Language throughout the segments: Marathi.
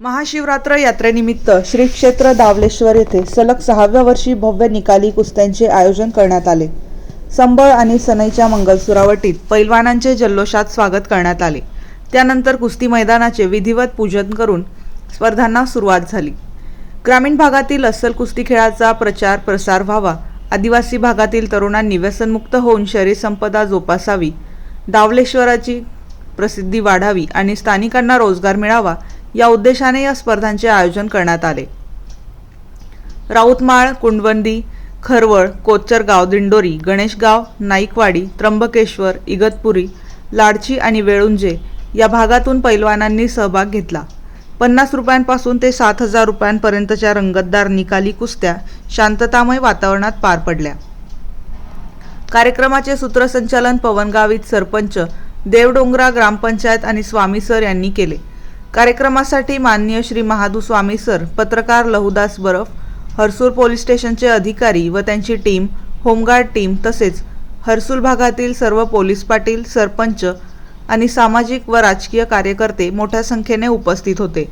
महाशिवरात्र यात्रेनिमित्त श्री क्षेत्र दावलेश्वर येथे सलग 6व्या वर्षी भव्य निकाली कुस्त्यांचे आयोजन करण्यात आले। संबळ आणि सनईच्या मंगलसुरावटीत पैलवानांचे जल्लोषात स्वागत करण्यात आले। त्यानंतर कुस्ती मैदानाचे विधिवत पूजन करून स्पर्धांना सुरुवात झाली। ग्रामीण भागातील अस्सल कुस्ती खेळाचा प्रचार प्रसार व्हावा, आदिवासी भागातील तरुणांनी व्यसनमुक्त होऊन शरीर संपदा जोपासावी, दावलेश्वराची प्रसिद्धी वाढावी आणि स्थानिकांना रोजगार मिळावा या उद्देशाने या स्पर्धांचे आयोजन करण्यात आले। राऊतमाळ, कुंडवंदी, खरवळ, कोचरगाव, दिंडोरी, गणेशगाव, नाईकवाडी, त्र्यंबकेश्वर, इगतपुरी, लाडची आणि वेळुंजे या भागातून पैलवानांनी सहभाग घेतला। 50 रुपयांपासून ते 7,000 रुपयांपर्यंतच्या रंगतदार निकाली कुस्त्या शांततामय वातावरणात पार पडल्या। कार्यक्रमाचे सूत्रसंचालन पवन गावित, सरपंच, देवडोंगरा ग्रामपंचायत आणि स्वामी सर यांनी केले। कार्यक्रमासाठी माननीय श्री महादू स्वामी सर, पत्रकार लहुदास बरफ, हर्सूल पोलीस स्टेशनचे अधिकारी व त्यांची टीम, होमगार्ड टीम तसेच हर्सूल भागातील सर्व पोलीस पाटील, सरपंच आणि सामाजिक व राजकीय कार्यकर्ते मोठ्या संख्येने उपस्थित होते।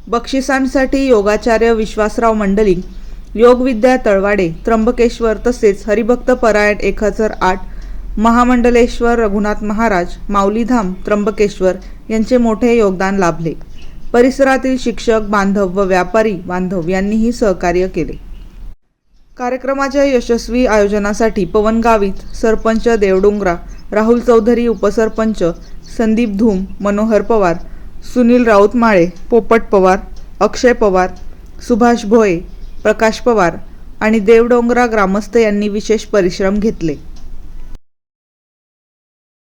बक्षिसांसाठी योगाचार्य विश्वासराव मंडलिक, योगविद्या तळवाडे, त्र्यंबकेश्वर तसेच हरिभक्त परायण 1008, महामंडलेश्वर रघुनाथ महाराज, माऊलीधाम, त्र्यंबकेश्वर यांचे मोठे योगदान लाभले। परिसरातील शिक्षक बांधव व व्यापारी बांधव यांनीही सहकार्य केले। कार्यक्रमाच्या यशस्वी आयोजनासाठी पवन गावित, सरपंच देवडोंगरा, राहुल चौधरी, उपसरपंच संदीप धूम, मनोहर पवार, सुनील राऊतमाळे, पोपट पवार, अक्षय पवार, सुभाष भोये, प्रकाश पवार आणि देवडोंगरा ग्रामस्थ यांनी विशेष परिश्रम घेतले।